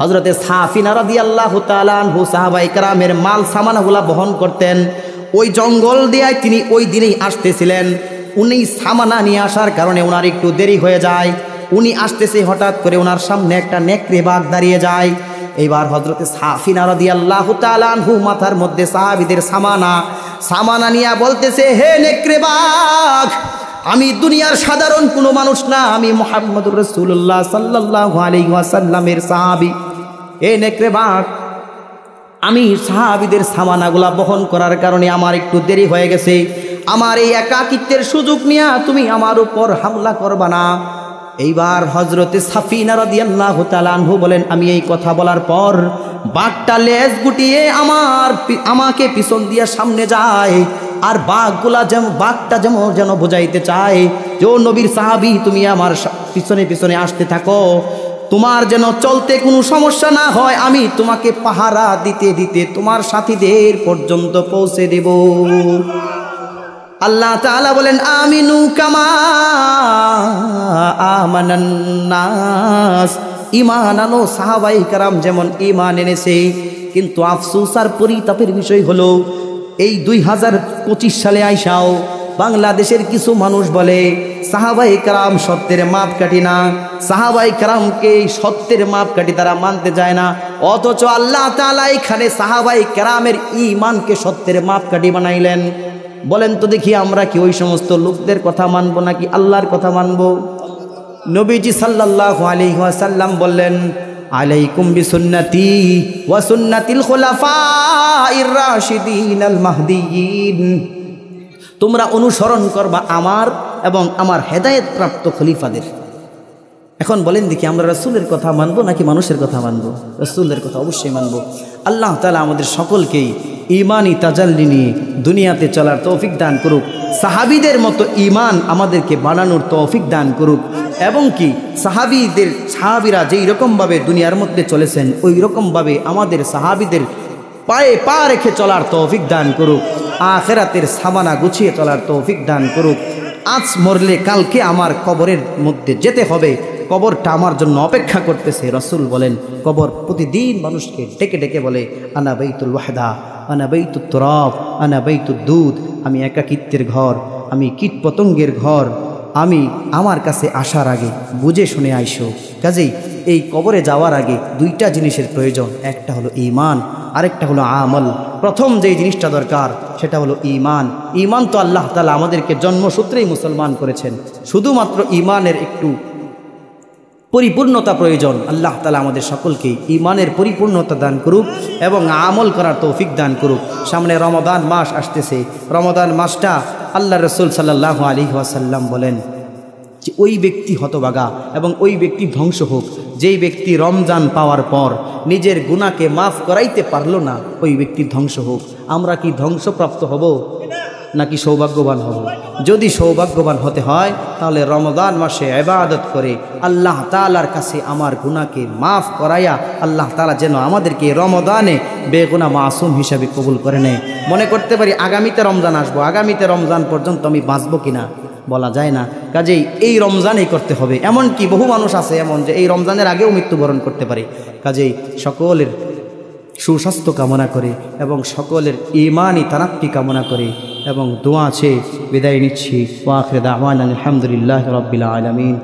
হযরতে সাফিনা রাদিয়াল্লাহু তাআলা আনহু সাহাবায়ে কেরামের মাল সামানগুলা বহন করতেন। ওই জঙ্গল দিয়ে তিনি ওই দিনেই আসতেছিলেন। উনি সামানা নিয়ে আসার কারণে ওনার একটু দেরি হয়ে যায়। উনি আসতেছে, হঠাৎ করে ওনার সামনে একটা নেকড়ে বাঘ দাঁড়িয়ে যায়। এইবার হযরতে সাফিনা রাদিয়াল্লাহু তাআলা আনহু মাথার মধ্যে সাহাবীদের সামানা নিয়ে বলতেছে, হে নেকড়ে বাঘ, আমি দুনিয়ার সাধারণ কোনো মানুষ না, আমি মুহাম্মদুর রাসূলুল্লাহ সাল্লাল্লাহু আলাইহি ওয়াসাল্লামের সাহাবী। হে নেকড়ে বাঘ, আমি সাহাবীদের সামানাগুলা বহন করার কারণে আমার একটু দেরি হয়ে গেছে। আমার এই একাকিত্বের সুযোগ নিয়ে তুমি আমার উপর হামলা করবা না। এইবার হযরতে সাফিনা রাদিয়াল্লাহু তাআলা আনহু বলেন, আমি এই কথা বলার পর বাঘটা লেজ গুটিয়ে আমাকে পিছন দিয়ে সামনে যায়। আর বাঘটা যেন বোঝাইতে চায় যে, ও নবীর সাহাবী, তুমি আমার পিছনে পিছনে আসতে থাকো, তোমার যেন চলতে কোনো সমস্যা না হয়, আমি তোমাকে পাহারা দিতে দিতে তোমার সাথীদের পর্যন্ত পৌঁছে দেব। আল্লাহ তাআলা বলেন, আমিনু কামা আমানান নাস, ঈমান আনো। সাহাবায়ে কেরাম যেমন ঈমান এনেছে, কিন্তু আফসোস আর পরিতাপের বিষয় হলো এই 2025 সালে আইসাও বাংলাদেশের কিছু মানুষ বলে সাহাবায়ে কেরাম সত্যের মাপকাঠি না, সাহাবায়ে কেরামকে সত্যের মাপকাঠি তারা মানতে চায় না। অথচ আল্লাহ তাআলা এখানে সাহাবায়ে কেরামের ঈমানকে সত্যের মাপকাঠি বানাইলেন। বলেন তো দেখি, আমরা কি ওই সমস্ত লোকদের কথা মানবো নাকি আল্লাহর কথা মানবো? নবীজি সাল্লাল্লাহু আলাইহি ওয়াসাল্লাম বললেন, আলাইকুম বিসুন্নতি ওয়া সুন্নাতিল খুলাফাইর রাশিদিনাল মাহদিয়িন, তোমরা অনুসরণ করবা আমার এবং আমার হেদায়েত প্রাপ্ত খলিফাদের। এখন বলেন দেখি, আমরা রাসূলের কথা মানবো নাকি মানুষের কথা মানবো? রাসূলের কথা অবশ্যই মানবো। আল্লাহ তাআলা আমাদের সকলকেই ঈমানি তাজাল্লি নিয়ে দুনিয়াতে চলার তৌফিক দান করুক, সাহাবীদের মতো ঈমান আমাদেরকে বানানোর তৌফিক দান করুক, এবং কি সাহাবীরা যেই রকমভাবে দুনিয়ার মধ্যে চলেছেন ওই রকমভাবে আমাদের সাহাবীদের পায়ে পা রেখে চলার তৌফিক দান করুক, আখিরাতের সামানা গুছিয়ে চলার তৌফিক দান করুক। আজ মরলে কালকে আমার কবরের মধ্যে যেতে হবে, কবরটা আমার জন্য অপেক্ষা করতেছে। রাসূল বলেন, কবর প্রতিদিন মানুষকে ডেকে ডেকে বলে, আনা বাইতুল ওয়াহদা, আনা বাইতুত তুরাব, আনা বাইতুদ দুধ, আমি একাকিত্বের ঘর, আমি কীট পতঙ্গের ঘর, আমি আমার কাছে আসার আগে বুঝে শুনে আইসো। কাজেই এই কবরে যাওয়ার আগে দুইটা জিনিসের প্রয়োজন, একটা হলো ঈমান, আরেকটা হলো আমল। প্রথম যেই জিনিসটা দরকার সেটা হলো ঈমান। ঈমান তো আল্লাহ তাআলা আমাদেরকে জন্মসূত্রেই মুসলমান করেছেন, শুধুমাত্র ঈমানের একটু পরিপূর্ণতা প্রয়োজন। আল্লাহ তাআলা আমাদের সকলকে ঈমানের পরিপূর্ণতা দান করুক এবং আমল করার তৌফিক দান করুক। সামনে রমাদান মাস আসতেছে। রমাদান মাসটা আল্লাহ রসুল সাল্লাল্লাহু আলাইহি ওয়াসাল্লাম বলেন যে ওই ব্যক্তি হতভাগা এবং ওই ব্যক্তি ধ্বংস হোক যেই ব্যক্তি রমজান পাওয়ার পর নিজের গুনাহকে মাফ করাইতে পারলো না, ওই ব্যক্তি ধ্বংস হোক। আমরা কি ধ্বংসপ্রাপ্ত হব নাকি সৌভাগ্যবান হব? যদি সৌভাগ্যবান হতে হয় তাহলে রমজান মাসে ইবাদত করে আল্লাহ তাআলার কাছে আমার গুনাহকে মাফ করাইয়া আল্লাহ তাআলা যেন আমাদেরকে রমজানে বেগুনাহ মাসুম হিসাবে কবুল করে নেয়। মনে করতে পারি আগামীতে রমজান আসবো, আগামীতে রমজান পর্যন্ত আমি বাঁচবো কিনা বলা যায় না। কাজেই এই রমজানেই করতে হবে। এমনকি বহু মানুষ আছে এমন যে এই রমজানের আগেও মৃত্যুবরণ করতে পারে। কাজেই সকলের সুস্বাস্থ্য কামনা করে এবং সকলের ঈমানি তারাক্কি কামনা করে এবং দোয়া আছে বিদায় নিচ্ছি। ওয়া আখিরু দাওয়ানা আলহামদুলিল্লাহি রাব্বিল আলামিন।